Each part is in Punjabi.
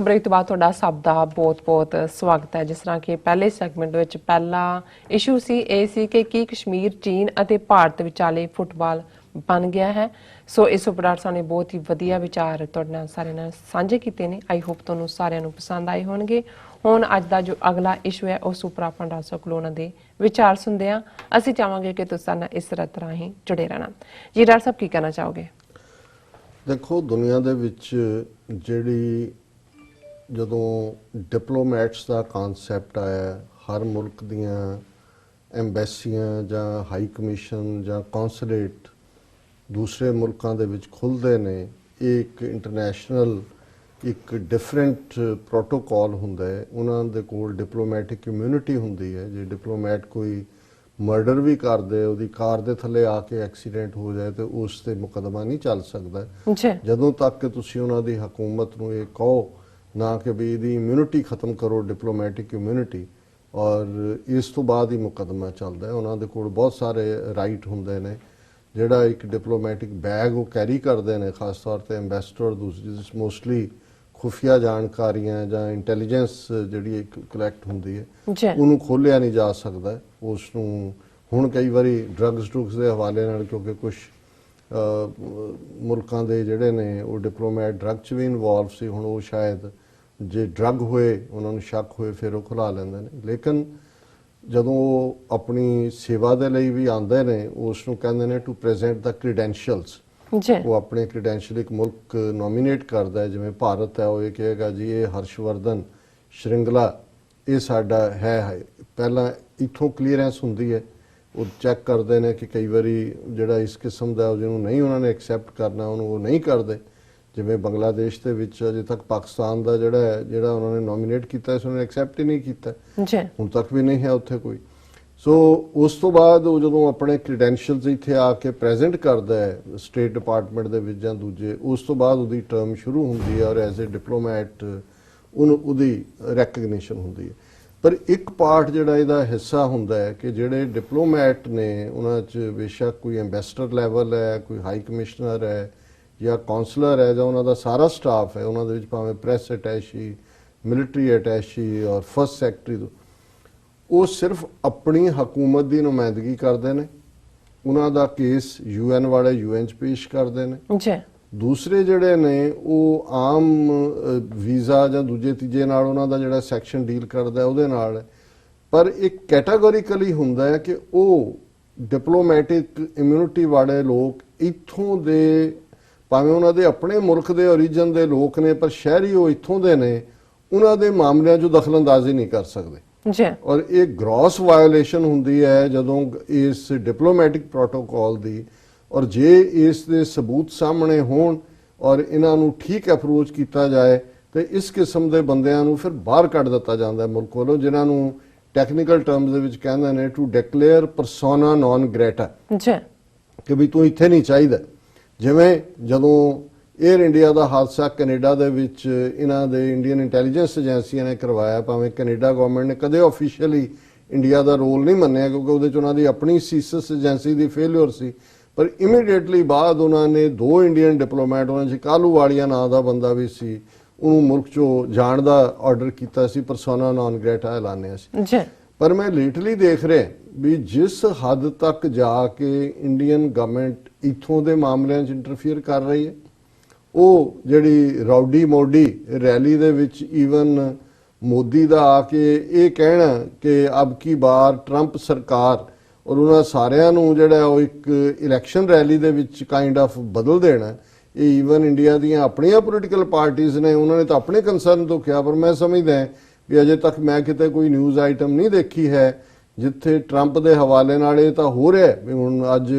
ब्रेक तो बाद तुहाडा सब दा बहुत बहुत स्वागत है। जिस तरह कि पहले सैगमेंट विच पहला इशू सी ਇਹ ਸੀ कि ਕੀ कश्मीर चीन ਅਤੇ ਭਾਰਤ ਵਿਚਾਲੇ ਫੁੱਟਬਾਲ बन गया है। सो इस उपर साने बहुत ही वधिया विचार तुहाडे नाल सारिਆਂ ਨਾਲ ਸਾਂਝੇ ਕੀਤੇ ਨੇ। आई होप ਤੁਹਾਨੂੰ ਸਾਰਿਆਂ ਨੂੰ पसंद आए होणगे। ਹੁਣ ਅੱਜ ਦਾ जो अगला इशू है उस उपर ਆਪਾਂ ਡਾਕਟਰ ਸਾਹਿਬ ਕੋਲੋਂ ਉਹਨਾਂ ਦੇ ਵਿਚਾਰ ਸੁਣਦੇ ਹਾਂ। ਅਸੀਂ ਚਾਹਾਂਗੇ ਕਿ ਤੁਸੀਂ ਸਾਡੇ ਨਾਲ ਇਸ ਤਰ੍ਹਾਂ ਹੀ ਜੁੜੇ ਰਹਿਣਾ। ਜੀ ਡਾਕਟਰ ਸਾਹਿਬ ਕੀ ਕਹਿਣਾ ਚਾਹੋਗੇ? देखो दुनिया ਦੇ ਵਿੱਚ ਜਿਹੜੀ ਜਦੋਂ ਡਿਪਲੋਮੈਟਸ ਦਾ ਕਨਸੈਪਟ ਆਇਆ, ਹਰ ਮੁਲਕ ਦੀਆਂ ਐਮਬੈਸੀਆਂ ਜਾਂ ਹਾਈ ਕਮਿਸ਼ਨ ਜਾਂ ਕੌਂਸੂਲੇਟ ਦੂਸਰੇ ਮੁਲਕਾਂ ਦੇ ਵਿੱਚ ਖੁੱਲ੍ਹਦੇ ਨੇ। ਇਹ ਇੱਕ ਇੰਟਰਨੈਸ਼ਨਲ ਇੱਕ ਡਿਫਰੈਂਟ ਪ੍ਰੋਟੋਕੋਲ ਹੁੰਦਾ ਹੈ। ਉਹਨਾਂ ਦੇ ਕੋਲ ਡਿਪਲੋਮੈਟਿਕ ਇਮਿਊਨਿਟੀ ਹੁੰਦੀ ਹੈ। ਜੇ ਡਿਪਲੋਮੈਟ ਕੋਈ ਮਰਡਰ ਵੀ ਕਰਦੇ, ਉਹਦੀ ਕਾਰ ਦੇ ਥੱਲੇ ਆ ਕੇ ਐਕਸੀਡੈਂਟ ਹੋ ਜਾਏ ਤੇ ਉਸ ਤੇ ਮੁਕੱਦਮਾ ਨਹੀਂ ਚੱਲ ਸਕਦਾ ਜਦੋਂ ਤੱਕ ਕਿ ਤੁਸੀਂ ਉਹਨਾਂ ਦੀ ਹਕੂਮਤ ਨੂੰ ਇਹ ਕਹੋ ਨਾ ਕਿ ਵੀ ਇਹਦੀ ਇਮਿਊਨਿਟੀ ਖਤਮ ਕਰੋ, ਡਿਪਲੋਮੈਟਿਕ ਇਮਿਊਨਿਟੀ, ਔਰ ਇਸ ਤੋਂ ਬਾਅਦ ਹੀ ਮੁਕੱਦਮਾ ਚੱਲਦਾ ਹੈ। ਉਹਨਾਂ ਦੇ ਕੋਲ ਬਹੁਤ ਸਾਰੇ ਰਾਈਟ ਹੁੰਦੇ ਨੇ। ਜਿਹੜਾ ਇੱਕ ਡਿਪਲੋਮੈਟਿਕ ਬੈਗ ਉਹ ਕੈਰੀ ਕਰਦੇ ਨੇ, ਖਾਸ ਤੌਰ ਤੇ ਐਂਬੈਸਡਰ, ਦੂਸਰੀ ਮੋਸਟਲੀ ਖੁਫੀਆ ਜਾਣਕਾਰੀਆਂ ਜਾਂ ਇੰਟੈਲੀਜੈਂਸ ਜਿਹੜੀ ਇੱਕ ਕਲੈਕਟ ਹੁੰਦੀ ਹੈ, ਉਹਨੂੰ ਖੋਲ੍ਹਿਆ ਨਹੀਂ ਜਾ ਸਕਦਾ। ਉਸ ਨੂੰ ਹੁਣ ਕਈ ਵਾਰੀ ਡਰੱਗਸ ਦੇ ਹਵਾਲੇ ਨਾਲ, ਕਿਉਂਕਿ ਕੁਛ ਮੁਲਕਾਂ ਦੇ ਜਿਹੜੇ ਨੇ ਉਹ ਡਿਪਲੋਮੈਟ ਡਰੱਗ 'ਚ ਵੀ ਇਨਵੋਲਵ ਸੀ, ਹੁਣ ਉਹ ਸ਼ਾਇਦ ਜੇ ਡਰੱਗ ਹੋਏ, ਉਹਨਾਂ ਨੂੰ ਸ਼ੱਕ ਹੋਏ, ਫਿਰ ਉਹ ਖੁਲਾ ਲੈਂਦੇ ਨੇ। ਲੇਕਿਨ ਜਦੋਂ ਉਹ ਆਪਣੀ ਸੇਵਾ ਦੇ ਲਈ ਵੀ ਆਉਂਦੇ ਨੇ, ਉਸ ਨੂੰ ਕਹਿੰਦੇ ਨੇ ਟੂ ਪ੍ਰੈਜ਼ੈਂਟ ਦਾ ਕ੍ਰੀਡੈਂਸ਼ੀਅਲਸ। ਉਹ ਆਪਣੇ ਕ੍ਰੀਡੈਂਸ਼ੀਅਲ ਇੱਕ ਮੁਲਕ ਨੋਮੀਨੇਟ ਕਰਦਾ ਹੈ। ਜਿਵੇਂ ਭਾਰਤ ਹੈ, ਉਹ ਇਹ ਕਹੇਗਾ ਜੀ ਇਹ ਹਰਸ਼ਵਰਧਨ ਸ਼੍ਰਿੰਗਲਾ ਇਹ ਸਾਡਾ ਹੈ। ਪਹਿਲਾਂ ਇੱਥੋਂ ਕਲੀਅਰੈਂਸ ਹੁੰਦੀ ਹੈ, ਉਹ ਚੈੱਕ ਕਰਦੇ ਨੇ ਕਿ ਕਈ ਵਾਰੀ ਜਿਹੜਾ ਇਸ ਕਿਸਮ ਦਾ ਜਿਹਨੂੰ ਨਹੀਂ ਉਹਨਾਂ ਨੇ ਐਕਸੈਪਟ ਕਰਨਾ, ਉਹਨੂੰ ਉਹ ਨਹੀਂ ਕਰਦੇ। ਜਿਵੇਂ ਬੰਗਲਾਦੇਸ਼ ਦੇ ਵਿੱਚ ਅਜੇ ਤੱਕ ਪਾਕਿਸਤਾਨ ਦਾ ਜਿਹੜਾ ਉਹਨਾਂ ਨੇ ਨੋਮੀਨੇਟ ਕੀਤਾ ਸੀ, ਉਹਨਾਂ ਨੇ ਐਕਸੈਪਟ ਹੀ ਨਹੀਂ ਕੀਤਾ, ਹੁਣ ਤੱਕ ਵੀ ਨਹੀਂ ਹੈ ਉੱਥੇ ਕੋਈ। ਸੋ ਉਸ ਤੋਂ ਬਾਅਦ ਉਹ ਜਦੋਂ ਆਪਣੇ ਕ੍ਰੀਡੈਂਸ਼ੀਅਲਸ ਇੱਥੇ ਆ ਕੇ ਪ੍ਰੈਜ਼ੈਂਟ ਕਰਦਾ ਹੈ ਸਟੇਟ ਡਿਪਾਰਟਮੈਂਟ ਦੇ ਵਿੱਚ ਜਾਂ ਦੂਜੇ, ਉਸ ਤੋਂ ਬਾਅਦ ਉਹਦੀ ਟਰਮ ਸ਼ੁਰੂ ਹੁੰਦੀ ਹੈ ਔਰ ਐਜ਼ ਏ ਡਿਪਲੋਮੈਟ ਉਹਦੀ ਰੈਕਗਨੀਸ਼ਨ ਹੁੰਦੀ ਹੈ। ਪਰ ਇੱਕ ਪਾਰਟ ਜਿਹੜਾ ਇਹਦਾ ਹਿੱਸਾ ਹੁੰਦਾ ਹੈ ਕਿ ਜਿਹੜੇ ਡਿਪਲੋਮੈਟ ਨੇ ਉਹਨਾਂ 'ਚ ਬੇਸ਼ੱਕ ਕੋਈ ਐਂਬੈਸਡਰ ਲੈਵਲ ਹੈ, ਕੋਈ ਹਾਈ ਕਮਿਸ਼ਨਰ ਹੈ ਜਾਂ ਕੌਂਸਲਰ ਹੈ ਜਾਂ ਉਹਨਾਂ ਦਾ ਸਾਰਾ ਸਟਾਫ ਹੈ, ਉਹਨਾਂ ਦੇ ਵਿੱਚ ਭਾਵੇਂ ਪ੍ਰੈਸ ਅਟੈਸ਼ੀ, ਮਿਲਟਰੀ ਅਟੈਸ਼ੀ ਔਰ ਫਸਟ ਸੈਕਟਰੀ, ਉਹ ਸਿਰਫ ਆਪਣੀ ਹਕੂਮਤ ਦੀ ਨੁਮਾਇੰਦਗੀ ਕਰਦੇ ਨੇ। ਉਹਨਾਂ ਦਾ ਕੇਸ UN ਵਾਲੇ UN 'ਚ ਪੇਸ਼ ਕਰਦੇ ਨੇ। ਦੂਸਰੇ ਜਿਹੜੇ ਨੇ ਉਹ ਆਮ ਵੀਜ਼ਾ ਜਾਂ ਦੂਜੇ ਤੀਜੇ ਨਾਲ ਉਹਨਾਂ ਦਾ ਜਿਹੜਾ ਸੈਕਸ਼ਨ ਡੀਲ ਕਰਦਾ ਉਹਦੇ ਨਾਲ। ਪਰ ਇੱਕ ਕੈਟਾਗੋਰੀਕਲੀ ਹੁੰਦਾ ਹੈ ਕਿ ਉਹ ਡਿਪਲੋਮੈਟਿਕ ਇਮਿਊਨਿਟੀ ਵਾਲੇ ਲੋਕ ਇੱਥੋਂ ਦੇ, ਭਾਵੇਂ ਉਹਨਾਂ ਦੇ ਆਪਣੇ ਮੁਲਕ ਦੇ ਓਰੀਜਨ ਦੇ ਲੋਕ ਨੇ, ਪਰ ਸ਼ਹਿਰੀ ਉਹ ਇੱਥੋਂ ਦੇ ਨੇ, ਉਹਨਾਂ ਦੇ ਮਾਮਲਿਆਂ 'ਚ ਦਖਲਅੰਦਾਜ਼ੀ ਨਹੀਂ ਕਰ ਸਕਦੇ। ਔਰ ਇਹ ਗ੍ਰੌਸ ਵਾਇਓਲੇਸ਼ਨ ਹੁੰਦੀ ਹੈ ਜਦੋਂ ਇਸ ਡਿਪਲੋਮੈਟਿਕ ਪ੍ਰੋਟੋਕੋਲ ਦੀ। ਔਰ ਜੇ ਇਸ ਦੇ ਸਬੂਤ ਸਾਹਮਣੇ ਹੋਣ ਔਰ ਇਹਨਾਂ ਨੂੰ ਠੀਕ ਅਪਰੋਚ ਕੀਤਾ ਜਾਏ ਤੇ ਇਸ ਕਿਸਮ ਦੇ ਬੰਦਿਆਂ ਨੂੰ ਫਿਰ ਬਾਹਰ ਕੱਢ ਦਿੱਤਾ ਜਾਂਦਾ ਮੁਲਕ ਵੱਲੋਂ, ਜਿਨ੍ਹਾਂ ਨੂੰ ਟੈਕਨੀਕਲ ਟਰਮਸ ਦੇ ਵਿੱਚ ਕਹਿੰਦੇ ਨੇ ਟੂ ਡਿਕਲੇਅਰ ਪਰਸੋਨਾ ਨੌਨ ਗ੍ਰੇਟਾ, ਕਿ ਵੀ ਤੂੰ ਇੱਥੇ ਨਹੀਂ ਚਾਹੀਦਾ। ਜਿਵੇਂ ਜਦੋਂ ਏਅਰ ਇੰਡੀਆ ਦਾ ਹਾਦਸਾ ਕੈਨੇਡਾ ਦੇ ਵਿੱਚ ਇਹਨਾਂ ਦੇ ਇੰਡੀਅਨ ਇੰਟੈਲੀਜੈਂਸ ਏਜੰਸੀਆਂ ਨੇ ਕਰਵਾਇਆ, ਭਾਵੇਂ ਕੈਨੇਡਾ ਗਵਰਨਮੈਂਟ ਨੇ ਕਦੇ ਆਫੀਸ਼ੀਅਲੀ ਇੰਡੀਆ ਦਾ ਰੋਲ ਨਹੀਂ ਮੰਨਿਆ ਕਿਉਂਕਿ ਉਹਦੇ 'ਚ ਉਹਨਾਂ ਦੀ ਆਪਣੀ ਸੀਸਸ ਏਜੰਸੀ ਦੀ ਫੇਲਿਅਰ ਸੀ, ਪਰ ਇਮੀਡੀਏਟਲੀ ਬਾਅਦ ਉਹਨਾਂ ਨੇ 2 ਇੰਡੀਅਨ ਡਿਪਲੋਮੈਟ, ਉਹਨਾਂ 'ਚ ਕਾਲੂਵਾਲੀਆ ਨਾਂ ਦਾ ਬੰਦਾ ਵੀ ਸੀ, ਉਹਨੂੰ ਮੁਲਕ 'ਚੋਂ ਜਾਣ ਦਾ ਆਰਡਰ ਕੀਤਾ ਸੀ, ਪਰਸੋਨਾ ਨੌਨ ਗ੍ਰੇਟਾ ਐਲਾਨਿਆ ਸੀ। ਪਰ ਮੈਂ ਲੇਟਲੀ ਦੇਖ ਰਿਹਾ ਵੀ ਜਿਸ ਹੱਦ ਤੱਕ ਜਾ ਕੇ ਇੰਡੀਅਨ ਗਵਰਨਮੈਂਟ ਇੱਥੋਂ ਦੇ ਮਾਮਲਿਆਂ 'ਚ ਇੰਟਰਫੀਅਰ ਕਰ ਰਹੀ ਹੈ, ਉਹ ਜਿਹੜੀ ਰੌਡੀ ਮੋਡੀ ਰੈਲੀ ਦੇ ਵਿੱਚ ਈਵਨ ਮੋਦੀ ਦਾ ਆ ਕੇ ਇਹ ਕਹਿਣਾ ਕਿ ਅਬ ਕੀ ਬਾਰ ਟਰੰਪ ਸਰਕਾਰ, ਔਰ ਉਹਨਾਂ ਸਾਰਿਆਂ ਨੂੰ ਜਿਹੜਾ ਉਹ ਇੱਕ ਇਲੈਕਸ਼ਨ ਰੈਲੀ ਦੇ ਵਿੱਚ ਕਾਈਂਡ ਆਫ ਬਦਲ ਦੇਣਾ, ਇਹ ਈਵਨ ਇੰਡੀਆ ਦੀਆਂ ਆਪਣੀਆਂ ਪੋਲੀਟੀਕਲ ਪਾਰਟੀਆਂ ਨੇ, ਉਹਨਾਂ ਨੇ ਤਾਂ ਆਪਣੇ ਕੰਸਰਨ ਤੋਂ ਕਿਹਾ। ਪਰ ਮੈਂ ਸਮਝਦਾ ਵੀ ਅਜੇ ਤੱਕ ਮੈਂ ਕਿਤੇ ਕੋਈ ਨਿਊਜ਼ ਆਈਟਮ ਨਹੀਂ ਦੇਖੀ ਹੈ ਜਿੱਥੇ ਟਰੰਪ ਦੇ ਹਵਾਲੇ ਨਾਲ ਇਹ ਤਾਂ ਹੋ ਰਿਹਾ ਵੀ ਹੁਣ ਅੱਜ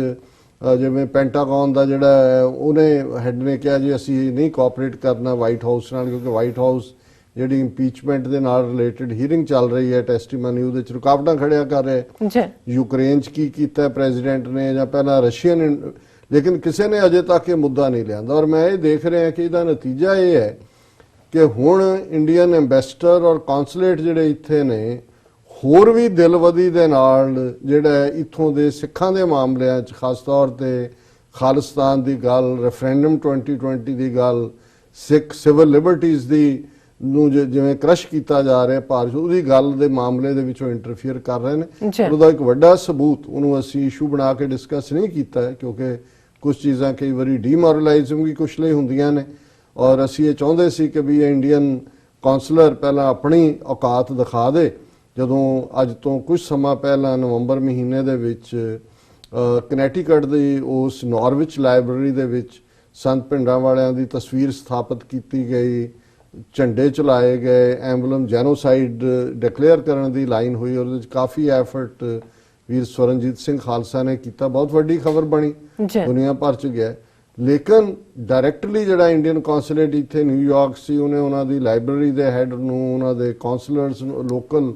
ਜਿਵੇਂ ਪੈਂਟਾਗਨ ਦਾ ਜਿਹੜਾ ਉਹਨੇ ਹੈਡ ਨੇ ਕਿਹਾ ਜੀ ਅਸੀਂ ਨਹੀਂ ਕੋਆਪਰੇਟ ਕਰਨਾ ਵਾਈਟ ਹਾਊਸ ਨਾਲ, ਕਿਉਂਕਿ ਵਾਈਟ ਹਾਊਸ ਜਿਹੜੀ ਇੰਪੀਚਮੈਂਟ ਦੇ ਨਾਲ ਰਿਲੇਟਡ ਹੀਅਰਿੰਗ ਚੱਲ ਰਹੀ ਹੈ, ਟੈਸਟੀਮਨੀ, ਉਹਦੇ 'ਚ ਰੁਕਾਵਟਾਂ ਖੜਿਆ ਕਰ ਰਿਹਾ। ਯੂਕਰੇਨ 'ਚ ਕੀ ਕੀਤਾ ਪ੍ਰੈਜ਼ੀਡੈਂਟ ਨੇ ਜਾਂ ਪਹਿਲਾਂ ਰਸ਼ੀਅਨ, ਲੇਕਿਨ ਕਿਸੇ ਨੇ ਅਜੇ ਤੱਕ ਇਹ ਮੁੱਦਾ ਨਹੀਂ ਲਿਆਂਦਾ। ਔਰ ਮੈਂ ਇਹ ਦੇਖ ਰਿਹਾ ਕਿ ਇਹਦਾ ਨਤੀਜਾ ਇਹ ਹੈ ਕਿ ਹੁਣ ਇੰਡੀਅਨ ਐਂਬੈਸਡਰ ਔਰ ਕੌਂਸੂਲੇਟ ਜਿਹੜੇ ਇੱਥੇ ਨੇ ਹੋਰ ਵੀ ਦਿਲਵਦੀ ਦੇ ਨਾਲ ਜਿਹੜਾ ਇੱਥੋਂ ਦੇ ਸਿੱਖਾਂ ਦੇ ਮਾਮਲਿਆਂ 'ਚ, ਖਾਸ ਤੌਰ ਤੇ ਖਾਲਿਸਤਾਨ ਦੀ ਗੱਲ, ਰੈਫਰੈਂਡਮ 2020 ਦੀ ਗੱਲ, ਸਿੱਖ ਸਿਵਲ ਲਿਬਰਟੀਜ਼ ਦੀ ਨੂੰ ਜਿਵੇਂ ਕ੍ਰਸ਼ ਕੀਤਾ ਜਾ ਰਿਹਾ ਭਾਰਤ, ਉਹਦੀ ਗੱਲ ਦੇ ਮਾਮਲੇ ਦੇ ਵਿੱਚੋਂ ਇੰਟਰਫੀਅਰ ਕਰ ਰਹੇ ਨੇ। ਉਹਦਾ ਇੱਕ ਵੱਡਾ ਸਬੂਤ ਉਹਨੂੰ ਅਸੀਂ ਇਸ਼ੂ ਬਣਾ ਕੇ ਡਿਸਕਸ ਨਹੀਂ ਕੀਤਾ ਹੈ, ਕਿਉਂਕਿ ਕੁਝ ਚੀਜ਼ਾਂ ਕਈ ਵਾਰੀ ਡੀਮੋਰਲਾਈਜ਼ਿੰਗ ਵੀ ਕੁਛ ਲਈ ਹੁੰਦੀਆਂ ਨੇ, ਔਰ ਅਸੀਂ ਇਹ ਚਾਹੁੰਦੇ ਸੀ ਕਿ ਵੀ ਇੰਡੀਅਨ ਕੌਂਸਲਰ ਪਹਿਲਾਂ ਆਪਣੀ ਔਕਾਤ ਦਿਖਾ ਦੇ। ਜਦੋਂ ਅੱਜ ਤੋਂ ਕੁਝ ਸਮਾਂ ਪਹਿਲਾਂ ਨਵੰਬਰ ਮਹੀਨੇ ਦੇ ਵਿੱਚ ਕਨੈਟੀਕਟ ਦੀ ਉਸ ਨਾਰਵਿਚ ਲਾਇਬ੍ਰੇਰੀ ਦੇ ਵਿੱਚ ਸੰਤ ਭਿੰਡਰਾਂ ਵਾਲਿਆਂ ਦੀ ਤਸਵੀਰ ਸਥਾਪਿਤ ਕੀਤੀ ਗਈ, ਝੰਡੇ ਚਲਾਏ ਗਏ, ਐਂਬਲਮ ਜੈਨੋਸਾਈਡ ਡਿਕਲੇਅਰ ਕਰਨ ਦੀ ਲਾਈਨ ਹੋਈ, ਉਹਦੇ ਵਿੱਚ ਕਾਫੀ ਐਫਰਟ ਵੀਰ ਸਵਰਨਜੀਤ ਸਿੰਘ ਖਾਲਸਾ ਨੇ ਕੀਤਾ, ਬਹੁਤ ਵੱਡੀ ਖਬਰ ਬਣੀ, ਦੁਨੀਆ ਭਰ ਚ ਗਿਆ। ਲੇਕਿਨ ਡਾਇਰੈਕਟਲੀ ਜਿਹੜਾ ਇੰਡੀਅਨ ਕੌਂਸੂਲੇਟ ਇੱਥੇ ਨਿਊਯਾਰਕ ਸੀ, ਉਹਨੇ ਉਹਨਾਂ ਦੀ ਲਾਇਬ੍ਰੇਰੀ ਦੇ ਹੈਡ ਨੂੰ, ਉਹਨਾਂ ਦੇ ਕਾਉਂਸਲਰਸ ਲੋਕਲ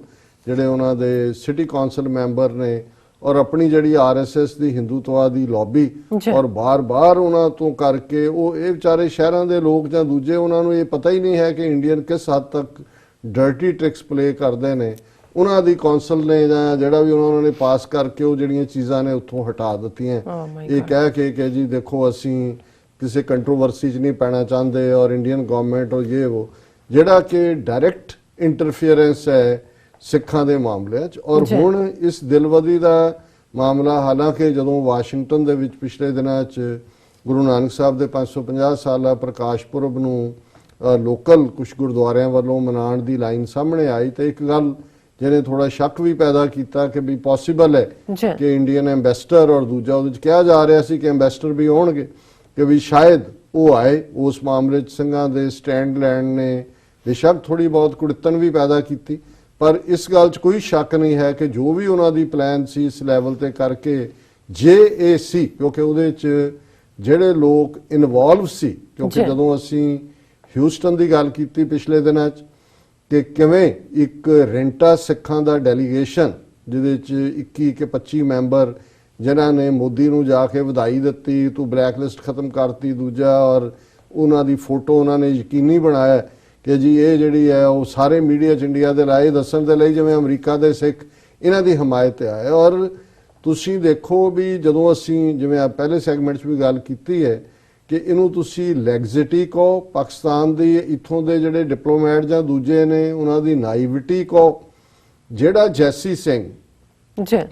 ਜਿਹੜੇ ਉਹਨਾਂ ਦੇ ਸਿਟੀ ਕੌਂਸਲ ਮੈਂਬਰ ਨੇ, ਔਰ ਆਪਣੀ ਜਿਹੜੀ ਆਰਐਸਐਸ ਦੀ ਹਿੰਦੂਤਵਾਦੀ ਲੌਬੀ, ਔਰ ਬਾਰ-ਬਾਰ ਉਹਨਾਂ ਤੋਂ ਕਰਕੇ ਉਹ ਇਹ ਵਿਚਾਰੇ ਸ਼ਹਿਰਾਂ ਦੇ ਲੋਕ ਜਾਂ ਦੂਜੇ, ਉਹਨਾਂ ਨੂੰ ਇਹ ਪਤਾ ਹੀ ਨਹੀਂ ਹੈ ਕਿ ਇੰਡੀਅਨ ਕਿਸ ਹੱਦ ਤੱਕ ਡਰਟੀ ਟ੍ਰਿਕਸ ਪਲੇ ਕਰਦੇ ਨੇ। ਉਹਨਾਂ ਦੀ ਕੌਂਸਲ ਨੇ ਜਾਂ ਜਿਹੜਾ ਵੀ ਉਹਨਾਂ ਨੇ ਪਾਸ ਕਰਕੇ ਉਹ ਜਿਹੜੀਆਂ ਚੀਜ਼ਾਂ ਨੇ ਉੱਥੋਂ ਹਟਾ ਦਿੱਤੀਆਂ, ਇਹ ਕਹਿ ਕੇ ਕਿ ਜੀ ਦੇਖੋ ਅਸੀਂ ਕਿਸੇ ਕੰਟਰੋਵਰਸੀ 'ਚ ਨਹੀਂ ਪੈਣਾ ਚਾਹੁੰਦੇ, ਔਰ ਇੰਡੀਅਨ ਗਵਰਨਮੈਂਟ ਉਹ ਇਹ ਉਹ, ਜਿਹੜਾ ਕਿ ਡਾਇਰੈਕਟ ਇੰਟਰਫੀਅਰੈਂਸ ਹੈ ਸਿੱਖਾਂ ਦੇ ਮਾਮਲਿਆਂ 'ਚ। ਔਰ ਹੁਣ ਇਸ ਦਿਲਵਦੀ ਦਾ ਮਾਮਲਾ, ਹਾਲਾਂਕਿ ਜਦੋਂ ਵਾਸ਼ਿੰਗਟਨ ਦੇ ਵਿੱਚ ਪਿਛਲੇ ਦਿਨਾਂ 'ਚ ਗੁਰੂ ਨਾਨਕ ਸਾਹਿਬ ਦੇ 550 ਸਾਲਾ ਪ੍ਰਕਾਸ਼ ਪੁਰਬ ਨੂੰ ਲੋਕਲ ਕੁਝ ਗੁਰਦੁਆਰਿਆਂ ਵੱਲੋਂ ਮਨਾਉਣ ਦੀ ਲਾਈਨ ਸਾਹਮਣੇ ਆਈ, ਤੇ ਇੱਕ ਗੱਲ ਜਿਹਨੇ ਥੋੜਾ ਸ਼ੱਕ ਵੀ ਪੈਦਾ ਕੀਤਾ ਕਿ ਵੀ ਪੋਸੀਬਲ ਹੈ ਕਿ ਇੰਡੀਅਨ ਐਂਬੈਸਡਰ, ਔਰ ਦੂਜਾ ਉਹਦੇ 'ਚ ਕਿਹਾ ਜਾ ਰਿਹਾ ਸੀ ਕਿ ਐਂਬੈਸਡਰ ਵੀ ਆਉਣਗੇ, ਕਿ ਵੀ ਸ਼ਾਇਦ ਉਹ ਆਏ। ਉਸ ਮਾਮਲੇ 'ਚ ਸਿੰਘਾਂ ਦੇ ਸਟੈਂਡ ਲੈਣ ਨੇ ਬੇਸ਼ੱਕ ਥੋੜੀ ਬਹੁਤ ਕੁੜਤਨ ਵੀ ਪੈਦਾ ਕੀਤੀ, ਪਰ ਇਸ ਗੱਲ 'ਚ ਕੋਈ ਸ਼ੱਕ ਨਹੀਂ ਹੈ ਕਿ ਜੋ ਵੀ ਉਹਨਾਂ ਦੀ ਪਲਾਨ ਸੀ ਇਸ ਲੈਵਲ ਤੇ ਕਰਕੇ, ਜੇ ਇਹ ਸੀ, ਕਿਉਂਕਿ ਉਹਦੇ 'ਚ ਜਿਹੜੇ ਲੋਕ ਇਨਵੋਲਵ ਸੀ, ਕਿਉਂਕਿ ਜਦੋਂ ਅਸੀਂ ਹਿਊਸਟਨ ਦੀ ਗੱਲ ਕੀਤੀ ਪਿਛਲੇ ਦਿਨਾਂ 'ਚ ਕਿ ਕਿਵੇਂ ਇੱਕ ਰੈਂਟਾ ਸਿੱਖਾਂ ਦਾ ਡੈਲੀਗੇਸ਼ਨ, ਜਿਹਦੇ 'ਚ 21 ਕਿ 25 ਮੈਂਬਰ ਜਿਨ੍ਹਾਂ ਨੇ ਮੋਦੀ ਨੂੰ ਜਾ ਕੇ ਵਧਾਈ ਦਿੱਤੀ, ਤੂੰ ਬਲੈਕਲਿਸਟ ਖਤਮ ਕਰਤੀ, ਦੂਜਾ ਔਰ ਉਹਨਾਂ ਦੀ ਫੋਟੋ ਉਹਨਾਂ ਨੇ ਯਕੀਨੀ ਬਣਾਇਆ ਕਿ ਜੀ ਇਹ ਜਿਹੜੀ ਹੈ ਉਹ ਸਾਰੇ ਮੀਡੀਆ 'ਚ ਇੰਡੀਆ ਦੇ ਲਾਏ ਦੱਸਣ ਦੇ ਲਈ ਜਿਵੇਂ ਅਮਰੀਕਾ ਦੇ ਸਿੱਖ ਇਹਨਾਂ ਦੀ ਹਮਾਇਤ ਆਏ। ਔਰ ਤੁਸੀਂ ਦੇਖੋ ਵੀ ਜਦੋਂ ਅਸੀਂ ਜਿਵੇਂ ਪਹਿਲੇ ਸੈਗਮੈਂਟ 'ਚ ਵੀ ਗੱਲ ਕੀਤੀ ਹੈ ਕਿ ਇਹਨੂੰ ਤੁਸੀਂ ਲੈਗਜ਼ਿਟੀ ਕਹੋ, ਪਾਕਿਸਤਾਨ ਦੀ ਇੱਥੋਂ ਦੇ ਜਿਹੜੇ ਡਿਪਲੋਮੈਟ ਜਾਂ ਦੂਜੇ ਨੇ ਉਹਨਾਂ ਦੀ ਨਾਈਵਿਟੀ ਕਹੋ। ਜਿਹੜਾ ਜੈਸੀ ਸਿੰਘ,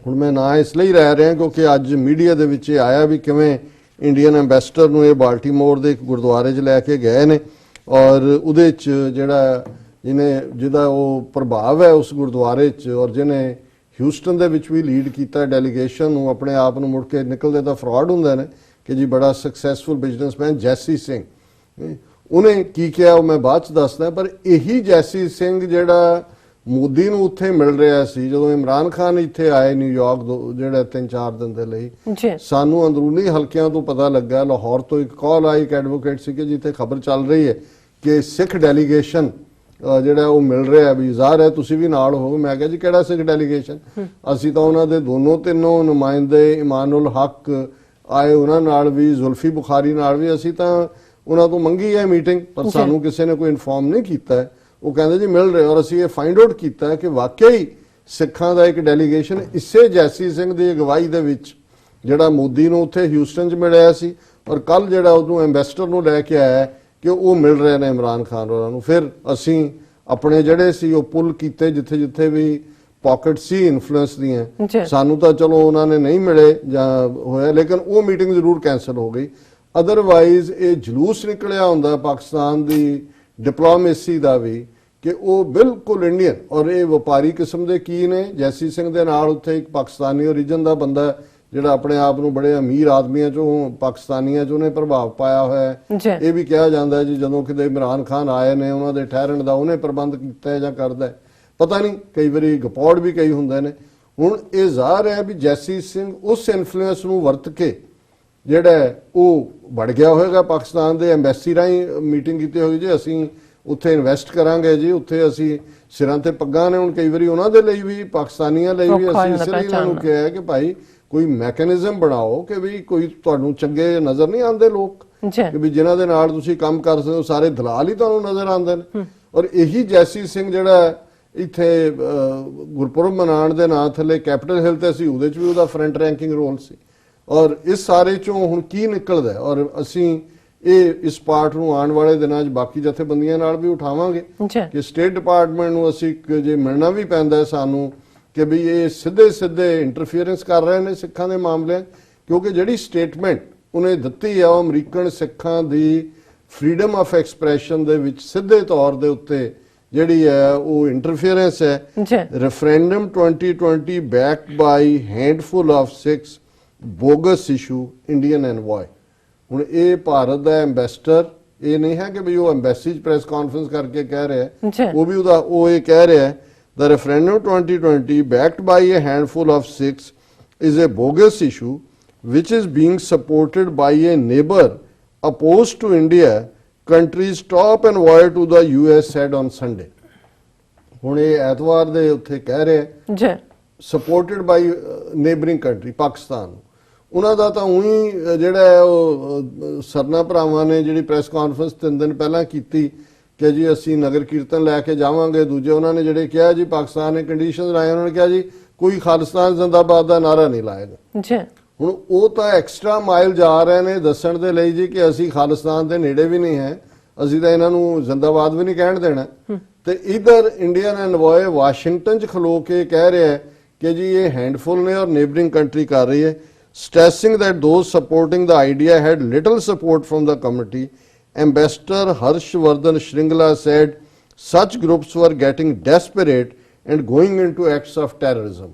ਹੁਣ ਮੈਂ ਨਾਂ ਇਸ ਲਈ ਰਹਿ ਰਿਹਾ ਕਿਉਂਕਿ ਅੱਜ ਮੀਡੀਆ ਦੇ ਵਿੱਚ ਇਹ ਆਇਆ ਵੀ ਕਿਵੇਂ ਇੰਡੀਅਨ ਐਂਬੈਸਡਰ ਨੂੰ ਇਹ ਬਾਲਟੀਮੋਰ ਦੇ ਇੱਕ ਗੁਰਦੁਆਰੇ 'ਚ ਲੈ ਕੇ ਗਏ ਨੇ, ਔਰ ਉਹਦੇ 'ਚ ਜਿਹਦਾ ਉਹ ਪ੍ਰਭਾਵ ਹੈ ਉਸ ਗੁਰਦੁਆਰੇ 'ਚ, ਔਰ ਜਿਹਨੇ ਹਿਊਸਟਨ ਦੇ ਵਿੱਚ ਵੀ ਲੀਡ ਕੀਤਾ ਡੈਲੀਗੇਸ਼ਨ ਨੂੰ, ਆਪਣੇ ਆਪ ਨੂੰ ਮੁੜ ਕੇ ਨਿਕਲਦੇ ਤਾਂ ਫਰਾਡ ਹੁੰਦੇ ਨੇ ਕਿ ਜੀ ਬੜਾ ਸਕਸੈਸਫੁਲ ਬਿਜ਼ਨਸਮੈਨ ਜੈਸੀ ਸਿੰਘ, ਉਹਨੇ ਕੀ ਕਿਹਾ ਉਹ ਮੈਂ ਬਾਅਦ 'ਚ ਦੱਸਦਾ। ਪਰ ਇਹੀ ਜੈਸੀ ਸਿੰਘ ਜਿਹੜਾ ਮੋਦੀ ਨੂੰ ਉੱਥੇ ਮਿਲ ਰਿਹਾ ਸੀ ਜਦੋਂ ਇਮਰਾਨ ਖਾਨ ਇੱਥੇ ਆਏ ਨਿਊਯਾਰਕ ਜਿਹੜਾ 3-4 ਦਿਨ ਦੇ ਲਈ, ਸਾਨੂੰ ਅੰਦਰੂਨੀ ਹਲਕਿਆਂ ਤੋਂ ਪਤਾ ਲੱਗਾ, ਲਾਹੌਰ ਤੋਂ ਇੱਕ ਕਾਲ ਆਈ, ਇੱਕ ਐਡਵੋਕੇਟ ਸੀ ਕਿ ਜਿੱਥੇ ਖਬਰ ਚੱਲ ਰਹੀ ਹੈ ਕਿ ਸਿੱਖ ਡੈਲੀਗੇਸ਼ਨ ਜਿਹੜਾ ਉਹ ਮਿਲ ਰਿਹਾ ਵੀ, ਜ਼ਾਹਰ ਹੈ ਤੁਸੀਂ ਵੀ ਨਾਲ ਹੋ। ਮੈਂ ਕਿਹਾ ਜੀ ਕਿਹੜਾ ਸਿੱਖ ਡੈਲੀਗੇਸ਼ਨ, ਅਸੀਂ ਤਾਂ ਉਹਨਾਂ ਦੇ ਤਿੰਨੋਂ ਨੁਮਾਇੰਦੇ, ਇਮਾਨੁਲ ਹਕ ਆਏ, ਉਹਨਾਂ ਨਾਲ ਵੀ, ਜ਼ੁਲਫੀ ਬੁਖਾਰੀ ਨਾਲ ਵੀ, ਅਸੀਂ ਤਾਂ ਉਹਨਾਂ ਤੋਂ ਮੰਗੀ ਹੈ ਮੀਟਿੰਗ, ਪਰ ਸਾਨੂੰ ਕਿਸੇ ਨੇ ਕੋਈ ਇਨਫੋਰਮ ਨਹੀਂ ਕੀਤਾ। ਉਹ ਕਹਿੰਦੇ ਜੀ ਮਿਲ ਰਹੇ, ਔਰ ਅਸੀਂ ਇਹ ਫਾਈਂਡ ਆਊਟ ਕੀਤਾ ਕਿ ਵਾਕਈ ਸਿੱਖਾਂ ਦਾ ਇੱਕ ਡੈਲੀਗੇਸ਼ਨ ਇਸੇ ਜੈਸੀ ਸਿੰਘ ਦੀ ਅਗਵਾਈ ਦੇ ਵਿੱਚ ਜਿਹੜਾ ਮੋਦੀ ਨੂੰ ਉੱਥੇ ਹਿਊਸਟਨ 'ਚ ਮਿਲਿਆ ਸੀ, ਔਰ ਕੱਲ ਜਿਹੜਾ ਉਹਨੂੰ ਐਂਬੈਸਡਰ ਨੂੰ ਲੈ ਕੇ ਆਇਆ ਕਿ ਉਹ ਮਿਲ ਰਹੇ ਨੇ ਇਮਰਾਨ ਖਾਨ ਹੋਰਾਂ ਨੂੰ। ਫਿਰ ਅਸੀਂ ਆਪਣੇ ਜਿਹੜੇ ਸੀ ਉਹ ਪੁੱਲ ਕੀਤੇ ਜਿੱਥੇ ਜਿੱਥੇ ਵੀ ਪਾਕਟ ਸੀ ਇਨਫਲੂਐਂਸ ਦੀਆਂ। ਸਾਨੂੰ ਤਾਂ ਚਲੋ ਉਹਨਾਂ ਨੇ ਨਹੀਂ ਮਿਲੇ ਜਾਂ ਹੋਇਆ, ਲੇਕਿਨ ਉਹ ਮੀਟਿੰਗ ਜ਼ਰੂਰ ਕੈਂਸਲ ਹੋ ਗਈ। ਅਦਰਵਾਈਜ਼ ਇਹ ਜਲੂਸ ਨਿਕਲਿਆ ਹੁੰਦਾ ਪਾਕਿਸਤਾਨ ਦੀ ਡਿਪਲੋਮੇਸੀ ਦਾ ਵੀ ਕਿ ਉਹ ਬਿਲਕੁਲ ਇੰਡੀਅਨ, ਔਰ ਇਹ ਵਪਾਰੀ ਕਿਸਮ ਦੇ ਕੀ ਨੇ। ਜੈਸੀ ਸਿੰਘ ਦੇ ਨਾਲ ਉੱਥੇ ਇੱਕ ਪਾਕਿਸਤਾਨੀ ਓਰੀਜਨ ਦਾ ਬੰਦਾ ਜਿਹੜਾ ਆਪਣੇ ਆਪ ਨੂੰ ਬੜੇ ਅਮੀਰ ਆਦਮੀਆਂ ਚੋਂ, ਪਾਕਿਸਤਾਨੀਆਂ ਚੋਂ ਨੇ ਪ੍ਰਭਾਵ ਪਾਇਆ ਹੋਇਆ ਹੈ। ਇਹ ਵੀ ਕਿਹਾ ਜਾਂਦਾ ਜੀ ਜਦੋਂ ਕਿਤੇ ਇਮਰਾਨ ਖਾਨ ਆਏ ਨੇ ਉਹਨਾਂ ਦੇ ਠਹਿਰਣ ਦਾ ਉਹਨੇ ਪ੍ਰਬੰਧ ਕੀਤਾ ਹੈ ਜਾਂ ਕਰਦਾ ਹੈ, ਪਤਾ ਨਹੀਂ, ਕਈ ਵਾਰੀ ਗਪੌੜ ਵੀ ਕਈ ਹੁੰਦੇ ਨੇ। ਹੁਣ ਇਹ ਜ਼ਾਹਰ ਹੈ ਵੀ ਜੈਸੀ ਸਿੰਘ ਉਸ ਇਨਫਲੂਐਂਸ ਨੂੰ ਵਰਤ ਕੇ ਜਿਹੜਾ ਉਹ ਵੜ ਗਿਆ ਹੋਵੇਗਾ ਪਾਕਿਸਤਾਨ ਦੇ ਐਮਬੈਸੀ ਰਾਹੀਂ ਮੀਟਿੰਗ ਕੀਤੀ ਹੋਈ ਜੀ ਅਸੀਂ ਉੱਥੇ ਇਨਵੈਸਟ ਕਰਾਂਗੇ ਜੀ, ਉੱਥੇ ਅਸੀਂ ਸਿਰਾਂ ਤੇ ਪੱਗਾਂ ਨੇ। ਹੁਣ ਕਈ ਵਾਰੀ ਉਹਨਾਂ ਦੇ ਲਈ ਵੀ, ਪਾਕਿਸਤਾਨੀਆਂ ਲਈ ਵੀ ਅਸੀਂ ਇਸ ਲਈ ਇਹਨਾਂ ਨੂੰ ਕਿਹਾ ਕਿ ਭਾਈ ਕੋਈ ਮੈਕੈਨਿਜ਼ਮ ਬਣਾਓ ਕਿ ਵੀ ਕੋਈ ਤੁਹਾਨੂੰ ਚੰਗੇ ਨਜ਼ਰ ਨਹੀਂ ਆਉਂਦੇ ਲੋਕ, ਕਿ ਵੀ ਜਿਨ੍ਹਾਂ ਦੇ ਨਾਲ ਤੁਸੀਂ ਕੰਮ ਕਰ ਸਕਦੇ ਹੋ ਸਾਰੇ ਦਲਾਲ ਹੀ ਤੁਹਾਨੂੰ ਨਜ਼ਰ ਆਉਂਦੇ ਨੇ। ਔਰ ਇਹੀ ਜੈਸੀ ਸਿੰਘ ਜਿਹੜਾ ਇੱਥੇ ਗੁਰਪੁਰਬ ਮਨਾਉਣ ਦੇ ਨਾਂ ਥੱਲੇ ਕੈਪੀਟਲ ਹਿੱਲ ਤੇ ਸੀ, ਉਹਦੇ 'ਚ ਵੀ ਉਹਦਾ ਫਰੰਟ ਰੈਂਕਿੰਗ ਰੋਲ ਸੀ। ਔਰ ਇਸ ਸਾਰੇ ਚੋਂ ਹੁਣ ਕੀ ਨਿਕਲਦਾ, ਔਰ ਅਸੀਂ ਇਹ ਇਸ ਪਾਰਟ ਨੂੰ ਆਉਣ ਵਾਲੇ ਦਿਨਾਂ 'ਚ ਬਾਕੀ ਜਥੇਬੰਦੀਆਂ ਨਾਲ ਵੀ ਉਠਾਵਾਂਗੇ ਜੀ ਕਿ ਸਟੇਟ ਡਿਪਾਰਟਮੈਂਟ ਨੂੰ ਅਸੀਂ ਜੇ ਮਿਲਣਾ ਵੀ ਪੈਂਦਾ ਹੈ ਸਾਨੂੰ ਕਿ ਵੀ ਇਹ ਸਿੱਧੇ ਇੰਟਰਫੀਅਰੈਂਸ ਕਰ ਰਹੇ ਨੇ ਸਿੱਖਾਂ ਦੇ ਮਾਮਲੇ 'ਚ, ਕਿਉਂਕਿ ਜਿਹੜੀ ਸਟੇਟਮੈਂਟ ਉਹਨੇ ਦਿੱਤੀ ਆ ਉਹ ਅਮਰੀਕਨ ਸਿੱਖਾਂ ਦੀ ਫਰੀडम ਆਫ ਐਕਸਪ੍ਰੈਸ਼ਨ ਦੇ ਵਿੱਚ ਸਿੱਧੇ ਤੌਰ ਦੇ ਉੱਤੇ ਜਿਹੜੀ ਹੈ ਉਹ ਇੰਟਰਫੀਅਰੈਂਸ ਹੈ। ਜੀ referendum 2020 backed by handful of Sikhs bogus issue Indian envoy। ਹੁਣ ਇਹ ਭਾਰਤ ਦਾ ਐਮਬੈਸਡਰ, ਇਹ ਨਹੀਂ ਹੈ ਕਿ ਵੀ ਉਹ ਐਮਬੈਸੀ 'ਚ ਪ੍ਰੈਸ ਕਾਨਫਰੰਸ ਕਰਕੇ ਕਹਿ ਰਿਹਾ ਹੈ, ਜੀ ਉਹ ਵੀ ਉਹ ਇਹ ਕਹਿ ਰਿਹਾ ਹੈ the referendum 2020 backed by a handful of Sikhs is a bogus issue which is being supported by a neighbor opposed to India, country's top envoy to the US said on Sunday। ਹੁਣ ਇਹ ਐਤਵਾਰ ਦੇ ਉੱਥੇ ਕਹਿ ਰਿਹਾ ਜੀ ਸਪੋਰਟਡ ਬਾਈ ਨੇਬਰਿੰਗ ਕੰਟਰੀ ਪਾਕਿਸਤਾਨ। ਉਹਨਾਂ ਦਾ ਤਾਂ ਉਹੀ ਜਿਹੜਾ ਹੈ ਉਹ ਸਰਨਾ ਭਰਾਵਾਂ ਨੇ ਜਿਹੜੀ ਪ੍ਰੈਸ ਕਾਨਫਰੰਸ 3 ਦਿਨ ਪਹਿਲਾਂ ਕੀਤੀ ਕਿ ਜੀ ਅਸੀਂ ਨਗਰ ਕੀਰਤਨ ਲੈ ਕੇ ਜਾਵਾਂਗੇ। ਦੂਜੇ ਉਹਨਾਂ ਨੇ ਜਿਹੜੇ ਕਿਹਾ ਜੀ ਪਾਕਿਸਤਾਨ ਨੇ ਕੰਡੀਸ਼ਨਸ ਲਾਏ, ਉਹਨਾਂ ਨੇ ਕਿਹਾ ਜੀ ਕੋਈ ਖਾਲਿਸਤਾਨ ਜ਼ਿੰਦਾਬਾਦ ਦਾ ਨਾਰਾ ਨਹੀਂ ਲਾਏਗਾ। ਜੀ ਹੁਣ ਉਹ ਤਾਂ ਐਕਸਟਰਾ ਮਾਈਲ ਜਾ ਰਹੇ ਨੇ ਦੱਸਣ ਦੇ ਲਈ ਜੀ ਕਿ ਅਸੀਂ ਖਾਲਿਸਤਾਨ ਦੇ ਨੇੜੇ ਵੀ ਨਹੀਂ ਹੈ, ਅਸੀਂ ਤਾਂ ਇਹਨਾਂ ਨੂੰ ਜ਼ਿੰਦਾਬਾਦ ਵੀ ਨਹੀਂ ਕਹਿਣ ਦੇਣਾ। ਤੇ ਇਧਰ ਇੰਡੀਅਨ ਐਨਵੋਏ ਵਾਸ਼ਿੰਗਟਨ 'ਚ ਖਲੋ ਕੇ ਕਹਿ ਰਿਹਾ ਹੈ ਕਿ ਜੀ ਇਹ ਹੈਂਡਫੁਲ ਨੇ ਔਰ ਨੇਬਰਿੰਗ ਕੰਟਰੀ ਕਰ ਰਹੀ ਹੈ, stressing that those supporting the idea had little support from the committee. Ambassador Harshvardhan Shringla said such groups were getting desperate and going into acts of terrorism।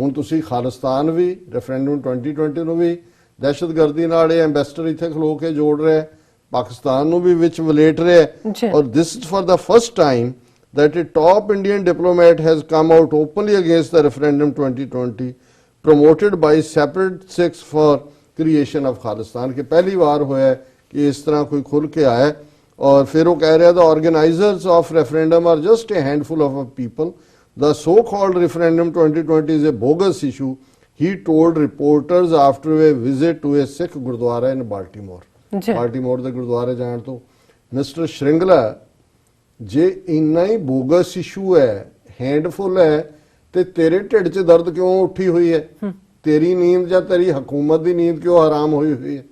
ਹੁਣ ਤੁਸੀਂ ਖਾਲਿਸਤਾਨ ਵੀ ਰੈਫਰੈਂਡਮ 2020 ਨੂੰ ਵੀ ਦਹਿਸ਼ਤਗਰਦੀ ਨਾਲ ਇਹ ਐਮਬੈਸਡਰ ਇੱਥੇ ਖਲੋ ਕੇ ਜੋੜ ਰਿਹਾ ਹੈ, ਪਾਕਿਸਤਾਨ ਨੂੰ ਵੀ ਵਿੱਚ ਵਲੇਟ ਰਿਹਾ ਹੈ। ਔਰ this is for the first time that a top Indian diplomat has come out openly against the referendum 2020 promoted by separate Sikhs for creation of Khalistan। कि पहली बार होया है कि इस तरह कोई खुल के आया है। और फिर वो कह रहा है the organizers of referendum are just a handful of people, the so called referendum 2020 is a bogus issue, he told reporters after a visit to a Sikh gurdwara in Baltimore। Baltimore ਦੇ ਗੁਰਦੁਆਰੇ ਜਾਣ ਤੋਂ ਮਿਸਟਰ ਸ਼੍ਰਿੰਗਲਾ ਜੇ ਇੰਨਾ ਹੀ ਬੋਗਸ ਇਸ਼ੂ ਹੈ, ਹੈਂਡਫੁਲ ਹੈ, ਤੇ ਤੇਰੇ ਢਿੱਡ 'ਚ ਦਰਦ ਕਿਉਂ ਉੱਠੀ ਹੋਈ ਹੈ? ਤੇਰੀ ਨੀਂਦ ਜਾਂ ਤੇਰੀ ਹਕੂਮਤ ਦੀ ਨੀਂਦ ਕਿਉਂ ਹਰਾਮ ਹੋਈ ਹੋਈ ਹੈ?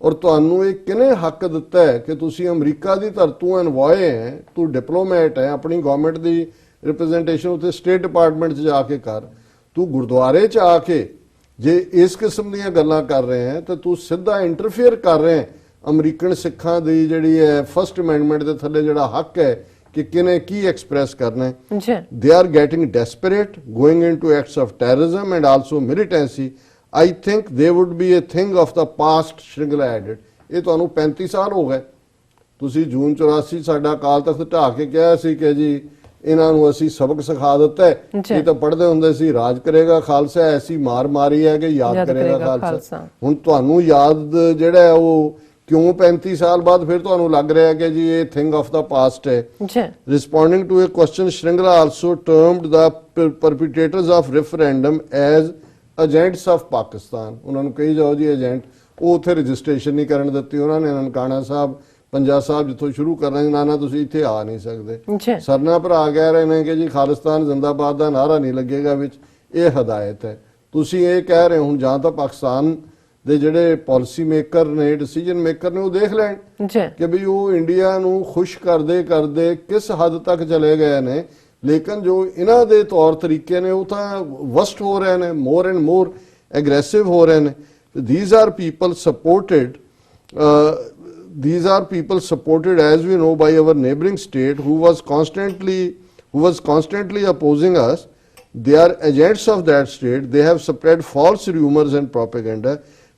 ਔਰ ਤੁਹਾਨੂੰ ਇਹ ਕਿਹਨੇ ਹੱਕ ਦਿੱਤਾ ਹੈ ਕਿ ਤੁਸੀਂ ਅਮਰੀਕਾ ਦੀ ਧਰਤੋਂ ਐਨਵੋਏ ਹੈ, ਤੂੰ ਡਿਪਲੋਮੈਟ ਹੈ, ਆਪਣੀ ਗਵਰਨਮੈਂਟ ਦੀ ਰਿਪਰੈਜ਼ੈਂਟੇਸ਼ਨ ਉੱਤੇ ਸਟੇਟ ਡਿਪਾਰਟਮੈਂਟ 'ਚ ਜਾ ਕੇ ਕਰ, ਤੂੰ ਗੁਰਦੁਆਰੇ 'ਚ ਆ ਕੇ ਜੇ ਇਸ ਕਿਸਮ ਦੀਆਂ ਗੱਲਾਂ ਕਰ ਰਹੇ ਹੈ ਤਾਂ ਤੂੰ ਸਿੱਧਾ ਇੰਟਰਫੇਅਰ ਕਰ ਰਹੇ ਹੈ ਅਮਰੀਕਨ ਸਿੱਖਾਂ ਦੀ ਜਿਹੜੀ ਹੈ ਫਸਟ ਅਮੈਂਡਮੈਂਟ ਦੇ ਥੱਲੇ ਜਿਹੜਾ ਹੱਕ ਹੈ ਕਿ ਕਿਨੇ ਕੀ ਐਕਸਪ੍ਰੈਸ ਕਰਨਾ ਹੈ। they are getting desperate, going into acts of terrorism and also militancy। I think they would be a thing of the past, Shringla added। ਇਹ ਤੁਹਾਨੂੰ 35 ਸਾਲ ਹੋ ਗਏ, ਤੁਸੀਂ ਜੂਨ 84 ਸਾਡਾ ਅਕਾਲ ਤਖਤ ਢਾਹ ਕੇ ਕਿਹਾ ਸੀ ਕਿ ਜੀ ਇਹਨਾਂ ਨੂੰ ਅਸੀਂ ਸਬਕ ਸਿਖਾ ਦਿੱਤਾ ਹੈ। ਇਹ ਤਾਂ ਪੜ੍ਹਦੇ ਹੁੰਦੇ ਸੀ ਰਾਜ ਕਰੇਗਾ ਖਾਲਸਾ, ਐਸੀ ਮਾਰ ਮਾਰੀ ਹੈ ਕਿ ਯਾਦ ਕਰੇਗਾ ਖਾਲਸਾ। ਹੁਣ ਤੁਹਾਨੂੰ ਯਾਦ ਜਿਹੜਾ ਹੈ ਉਹ ਕਿਉਂ 35 ਸਾਲ ਬਾਅਦ ਫਿਰ ਤੁਹਾਨੂੰ ਲੱਗ ਰਿਹਾ ਕਿ ਜੀ ਇਹ ਥਿੰਗ ਆਫ ਦਾ ਪਾਸਟ ਹੈ। Responding to a question Shringla also termed the perpetrators of referendum as agents of Pakistan. ਉਹਨਾਂ ਨੂੰ ਕਹੀ ਜਾਓ ਜੀ ਏਜੰਟ, ਉਹ ਉੱਥੇ ਰਜਿਸਟ੍ਰੇਸ਼ਨ ਨਹੀਂ ਕਰਨ ਦਿੱਤੀ ਉਹਨਾਂ ਨੇ। ਨਨਕਾਣਾ ਸਾਹਿਬ ਪੰਜਾ ਸਾਹਿਬ ਜਿੱਥੋਂ ਸ਼ੁਰੂ ਕਰਨਾ ਸੀ, ਨਾ ਤੁਸੀਂ ਇੱਥੇ ਆ ਨਹੀਂ ਸਕਦੇ। ਸਰਨਾ ਭਰਾ ਕਹਿ ਰਹੇ ਨੇ ਕਿ ਜੀ ਖਾਲਿਸਤਾਨ ਜ਼ਿੰਦਾਬਾਦ ਦਾ ਨਾਰਾ ਨਹੀਂ ਲੱਗੇਗਾ ਵਿੱਚ, ਇਹ ਹਦਾਇਤ ਹੈ। ਤੁਸੀਂ ਇਹ ਕਹਿ ਰਹੇ ਹੋ ਹੁਣ ਜਾਂ ਤਾਂ ਪਾਕਿਸਤਾਨ ਦੇ ਜਿਹੜੇ ਪਾਲਿਸੀ ਮੇਕਰ ਨੇ, ਡਿਸੀਜਨ ਮੇਕਰ ਨੇ, ਉਹ ਦੇਖ ਲੈਣ ਕਿ ਵੀ ਉਹ ਇੰਡੀਆ ਨੂੰ ਖੁਸ਼ ਕਰਦੇ ਕਰਦੇ ਕਿਸ ਹੱਦ ਤੱਕ ਚਲੇ ਗਏ ਨੇ। ਲੇਕਿਨ ਜੋ ਇਹਨਾਂ ਦੇ ਤੌਰ ਤਰੀਕੇ ਨੇ ਉਹ ਤਾਂ ਵਸਟ ਹੋ ਰਹੇ ਨੇ, ਮੋਰ ਐਂਡ ਮੋਰ ਐਗਰੈਸਿਵ ਹੋ ਰਹੇ ਨੇ। these are people supported as we know by our neighboring state who was constantly opposing us। they are agents of that state, they have spread false rumors and propaganda।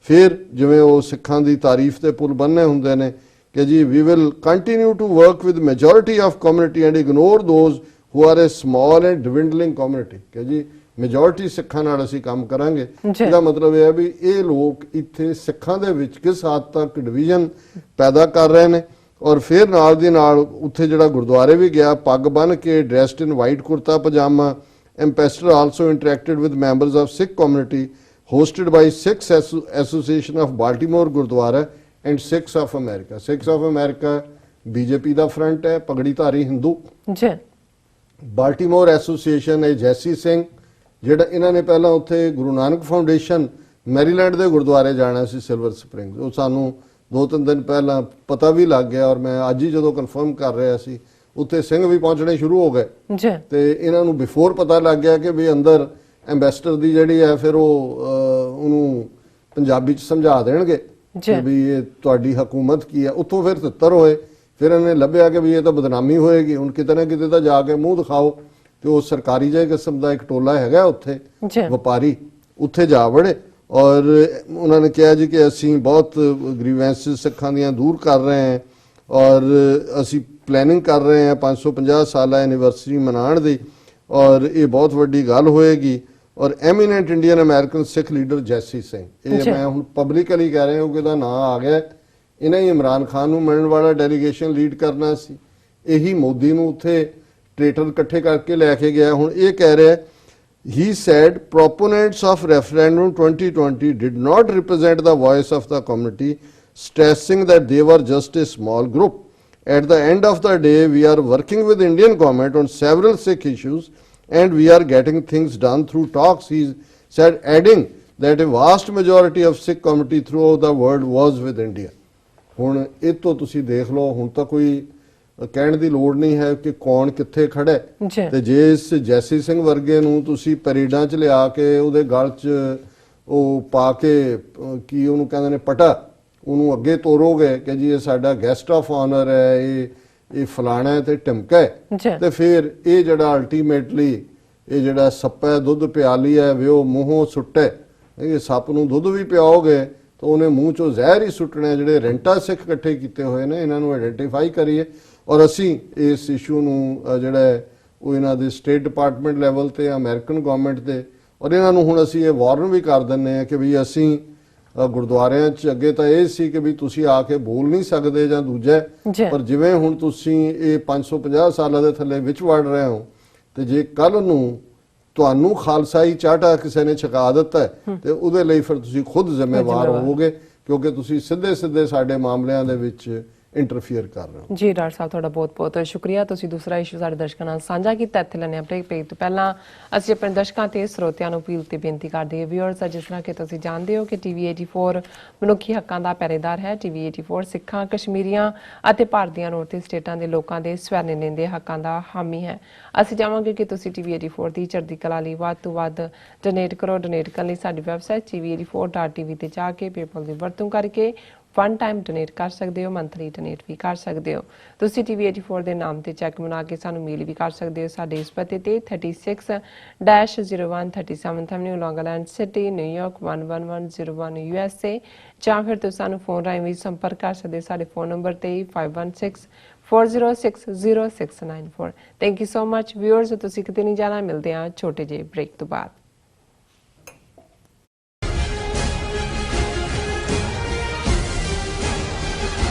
ਫਿਰ ਜਿਵੇਂ ਉਹ ਸਿੱਖਾਂ ਦੀ ਤਾਰੀਫ ਤੇ ਪੁਲ ਬੰਨੇ ਹੁੰਦੇ ਨੇ ਕਿ ਜੀ we will continue to work with majority of community and ignore those who are a small and dwindling community। ਕਿ ਜੀ ਮੈਜੋਰਟੀ ਸਿੱਖਾਂ ਨਾਲ ਅਸੀਂ ਕੰਮ ਕਰਾਂਗੇ। ਇਹਦਾ ਮਤਲਬ ਇਹ ਹੈ ਵੀ ਇਹ ਲੋਕ ਇੱਥੇ ਸਿੱਖਾਂ ਦੇ ਵਿੱਚ ਕਿਸ ਹੱਦ ਤੱਕ ਡਿਵੀਜ਼ਨ ਪੈਦਾ ਕਰ ਰਹੇ ਨੇ। ਔਰ ਫਿਰ ਨਾਲ ਦੀ ਨਾਲ ਉੱਥੇ ਜਿਹੜਾ ਗੁਰਦੁਆਰੇ ਵੀ ਗਿਆ ਪੱਗ ਬੰਨ ਕੇ, dressed in white kurta pyjama. Ambassador also interacted with members of Sikh community hosted by Sikhs Association of Baltimore Gurdwara and Sikhs of America। Sikhs of America BJP the front ਹੈ, ਪਗੜੀਧਾਰੀ ਹਿੰਦੂ। ਬਾਲਟੀਮੋਰ ਐਸੋਸੀਏਸ਼ਨ ਹੈ ਜੈਸੀ ਸਿੰਘ, ਜਿਹੜਾ ਇਹਨਾਂ ਨੇ ਪਹਿਲਾਂ ਉੱਥੇ ਗੁਰੂ ਨਾਨਕ ਫਾਊਂਡੇਸ਼ਨ ਮੈਰੀਲੈਂਡ ਦੇ ਗੁਰਦੁਆਰੇ ਜਾਣਾ ਸੀ ਸਿਲਵਰ ਸਪ੍ਰਿੰਗ, ਉਹ ਸਾਨੂੰ 2-3 ਦਿਨ ਪਹਿਲਾਂ ਪਤਾ ਵੀ ਲੱਗ ਗਿਆ, ਔਰ ਮੈਂ ਅੱਜ ਹੀ ਜਦੋਂ ਕਨਫਰਮ ਕਰ ਰਿਹਾ ਸੀ ਉੱਥੇ ਸਿੰਘ ਵੀ ਪਹੁੰਚਣੇ ਸ਼ੁਰੂ ਹੋ ਗਏ ਜੀ ਤੇ ਇਹਨਾਂ ਨੂੰ ਬਿਫੋਰ ਪਤਾ ਲੱਗ ਗਿਆ ਕਿ ਵੀ ਅੰਦਰ ਐਮਬੈਸਡਰ ਦੀ ਜਿਹੜੀ ਹੈ ਫਿਰ ਉਹ ਉਹਨੂੰ ਪੰਜਾਬੀ ਚ ਸਮਝਾ ਦੇਣਗੇ ਜੀ। ਕਿ ਵੀ ਇਹ ਤੁਹਾਡੀ ਹਕੂਮਤ ਕੀ ਹੈ। ਉੱਥੋਂ ਫਿਰ ਤਿੱਤਰ ਹੋਏ, ਫਿਰ ਇਹਨੇ ਲੱਭਿਆ ਕਿ ਵੀ ਇਹ ਤਾਂ ਬਦਨਾਮੀ ਹੋਏਗੀ, ਹੁਣ ਕਿਤੇ ਨਾ ਕਿਤੇ ਤਾਂ ਜਾ ਕੇ ਮੂੰਹ ਦਿਖਾਓ। ਤੇ ਉਹ ਸਰਕਾਰੀ ਜਿਹੇ ਕਿਸਮ ਦਾ ਇੱਕ ਟੋਲਾ ਹੈਗਾ ਉੱਥੇ ਜੀ ਵਪਾਰੀ, ਉੱਥੇ ਜਾ ਵੜੇ ਔਰ ਉਹਨਾਂ ਨੇ ਕਿਹਾ ਜੀ ਕਿ ਅਸੀਂ ਬਹੁਤ ਗ੍ਰੀਵੈਂਸਿਸ ਸਿੱਖਾਂ ਦੀਆਂ ਦੂਰ ਕਰ ਰਹੇ ਹਾਂ ਔਰ ਅਸੀਂ ਪਲੈਨਿੰਗ ਕਰ ਰਹੇ ਹਾਂ 550 ਸਾਲਾ ਐਨੀਵਰਸਰੀ ਮਨਾਉਣ ਦੀ ਔਰ ਇਹ ਬਹੁਤ ਵੱਡੀ ਗੱਲ ਹੋਏਗੀ। ਔਰ ਐਮੀਨੈਂਟ ਇੰਡੀਅਨ ਅਮਰੀਕਨ ਸਿੱਖ ਲੀਡਰ ਜੈਸੀ ਸਿੰਘ, ਇਹ ਮੈਂ ਹੁਣ ਪਬਲਿਕਲੀ ਕਹਿ ਰਿਹਾ ਕਿਉਂਕਿ ਇਹਦਾ ਨਾਂ ਆ ਗਿਆ, ਇਹਨਾਂ ਹੀ ਇਮਰਾਨ ਖਾਨ ਨੂੰ ਮਿਲਣ ਵਾਲਾ ਡੈਲੀਗੇਸ਼ਨ ਲੀਡ ਕਰਨਾ ਸੀ, ਇਹੀ ਮੋਦੀ ਨੂੰ ਉੱਥੇ ਟ੍ਰੇਟਰ ਇਕੱਠੇ ਕਰਕੇ ਲੈ ਕੇ ਗਿਆ। ਹੁਣ ਇਹ ਕਹਿ ਰਿਹਾ, he said proponents of referendum 2020 did not represent the voice of the community, stressing that they were just a small group. At the end of the day, we are working with Indian government on several Sikh issues and we are getting things done through talks, he said, adding that a vast majority of Sikh community throughout the world was with India. ਹੁਣ ਇਹ ਤੋਂ ਤੁਸੀਂ ਦੇਖ ਲਓ, ਹੁਣ ਤਾਂ ਕੋਈ ਕਹਿਣ ਦੀ ਲੋੜ ਨਹੀਂ ਹੈ ਕਿ ਕੌਣ ਕਿੱਥੇ ਖੜਾ ਹੈ। ਤੇ ਜੇ ਇਸ ਜੈਸੀ ਸਿੰਘ ਵਰਗੇ ਨੂੰ ਤੁਸੀਂ ਪਰੇਡਾਂ 'ਚ ਲਿਆ ਕੇ ਉਹਦੇ ਗਲ 'ਚ ਉਹ ਪਾ ਕੇ ਕੀ ਉਹਨੂੰ ਕਹਿੰਦੇ ਨੇ ਪਟਾ, ਉਹਨੂੰ ਅੱਗੇ ਤੋਰੋਗੇ ਕਿ ਜੀ ਇਹ ਸਾਡਾ ਗੈਸਟ ਆਫ ਆਨਰ ਹੈ, ਇਹ ਫਲਾਣਾ ਹੈ ਤੇ ਢਿਮਕਾ ਹੈ, ਤੇ ਫਿਰ ਇਹ ਜਿਹੜਾ ਅਲਟੀਮੇਟਲੀ ਇਹ ਜਿਹੜਾ ਸੱਪਾ ਦੁੱਧ ਪਿਆਲੀ ਹੈ ਵੀ ਉਹ ਮੂੰਹੋਂ ਸੁੱਟੇ, ਇਹ ਸੱਪ ਨੂੰ ਦੁੱਧ ਵੀ ਪਿਆਓਗੇ ਤਾਂ ਉਹਨੇ ਮੂੰਹ 'ਚੋਂ ਜ਼ਹਿਰ ਹੀ ਸੁੱਟਣਾ। ਜਿਹੜੇ ਰੈਂਟਾ ਸਿੱਖ ਇਕੱਠੇ ਕੀਤੇ ਹੋਏ ਨੇ ਇਹਨਾਂ ਨੂੰ ਆਇਡੈਂਟੀਫਾਈ ਕਰੀਏ ਔਰ ਅਸੀਂ ਇਸ ਇਸ਼ੂ ਨੂੰ ਜਿਹੜਾ ਉਹ ਇਹਨਾਂ ਦੇ ਸਟੇਟ ਡਿਪਾਰਟਮੈਂਟ ਲੈਵਲ ਤੇ ਅਮਰੀਕਨ ਗਵਰਨਮੈਂਟ ਤੇ ਔਰ ਇਹਨਾਂ ਨੂੰ ਹੁਣ ਅਸੀਂ ਇਹ ਵਾਰਨ ਵੀ ਕਰ ਦਿੰਦੇ ਹਾਂ ਕਿ ਵੀ ਅਸੀਂ ਗੁਰਦੁਆਰਿਆਂ 'ਚ ਅੱਗੇ ਤਾਂ ਇਹ ਸੀ ਕਿ ਵੀ ਤੁਸੀਂ ਆ ਕੇ ਬੋਲ ਨਹੀਂ ਸਕਦੇ ਜਾਂ ਦੂਜਾ, ਪਰ ਜਿਵੇਂ ਹੁਣ ਤੁਸੀਂ ਇਹ 550 ਸਾਲਾਂ ਦੇ ਥੱਲੇ ਵਿੱਚ ਵੜ ਰਹੇ ਹੋ ਤੇ ਜੇ ਕੱਲ ਨੂੰ ਤੁਹਾਨੂੰ ਖਾਲਸਾਈ ਚਾਟਾ ਕਿਸੇ ਨੇ ਛਕਾ ਦਿੱਤਾ ਤੇ ਉਹਦੇ ਲਈ ਫਿਰ ਤੁਸੀਂ ਖੁਦ ਜ਼ਿੰਮੇਵਾਰ ਹੋਵੋਗੇ ਕਿਉਂਕਿ ਤੁਸੀਂ ਸਿੱਧੇ ਸਿੱਧੇ ਸਾਡੇ ਮਾਮਲਿਆਂ ਦੇ ਵਿੱਚ ਇੰਟਰਫੀਅਰ ਕਰ ਰਹੇ ਹੋ। ਜੀ ਡਾਕਟਰ ਸਾਹਿਬ ਤੁਹਾਡਾ ਬਹੁਤ ਬਹੁਤ ਸ਼ੁਕਰੀਆ, ਤੁਸੀਂ ਦੂਸਰਾ ਇਸ਼ੂ ਸਾਡੇ ਦਰਸ਼ਕਾਂ ਨਾਲ ਸਾਂਝਾ ਕੀਤਾ। ਇੱਥੇ ਲੈਣੇ ਬ੍ਰੇਕ ਤੋਂ ਪਹਿਲਾਂ ਅਸੀਂ ਆਪਣੇ ਦਰਸ਼ਕਾਂ ਤੇ ਸਰੋਤਿਆਂ ਨੂੰ ਅਪੀਲ ਤੇ ਬੇਨਤੀ ਕਰਦੇ ਹਾਂ ਵਿਊਅਰਸ, ਜਿਸ ਤਰ੍ਹਾਂ ਕਿ ਤੁਸੀਂ ਜਾਣਦੇ ਹੋ ਕਿ ਟੀਵੀ 84 ਮਨੁੱਖੀ ਹੱਕਾਂ ਦਾ ਪਹਿਰੇਦਾਰ ਹੈ। ਟੀਵੀ 84 ਸਿੱਖਾਂ, ਕਸ਼ਮੀਰੀਆਂ ਅਤੇ ਭਾਰਤ ਦੀਆਂ ਨੌਰਥ ਸਟੇਟਾਂ ਦੇ ਲੋਕਾਂ ਦੇ ਸਵੈ-ਨਿਰਣੇ ਦੇ ਹੱਕਾਂ ਦਾ ਹਾਮੀ ਹੈ। ਅਸੀਂ ਚਾਹਾਂਗੇ ਕਿ ਤੁਸੀਂ ਟੀਵੀ 84 ਦੀ ਚੜ੍ਹਦੀ ਕਲਾ ਲਈ ਵੱਧ ਤੋਂ ਵੱਧ ਡੋਨੇਟ ਕਰੋ। ਡੋਨੇਟ ਕਰਨ ਲਈ ਸਾਡੀ ਵੈਬਸਾਈਟ tv84.tv ਤੇ ਜਾ ਕੇ ਪੇਪਲ ਦੀ ਵਰਤੋਂ ਕਰਕੇ वन टाइम डोनेट कर सकते हो, मंथली डोनेट भी कर सकते हो। तुसी TV 84 के नाम से चैक बना के सानू मेल भी कर सकते हो साडे इस पते ते 36-01 37th Avenue long island city New York 11101 USA, ਜਾਂ ਫਿਰ ਤੁਸੀਂ ਸਾਨੂੰ ਫੋਨ ਰਾਹੀਂ ਵੀ ਸੰਪਰਕ ਕਰ ਸਕਦੇ ਸਾਡੇ ਫੋਨ ਨੰਬਰ ਤੇ 5164060694। Thank you so much viewers, ਤੁਸੀਂ ਕਿਤੇ ਨਹੀਂ ਜਾਣਾ, ਮਿਲਦੇ ਹਾਂ ਛੋਟੇ ਜਿਹੇ ਬ੍ਰੇਕ ਤੋਂ ਬਾਅਦ।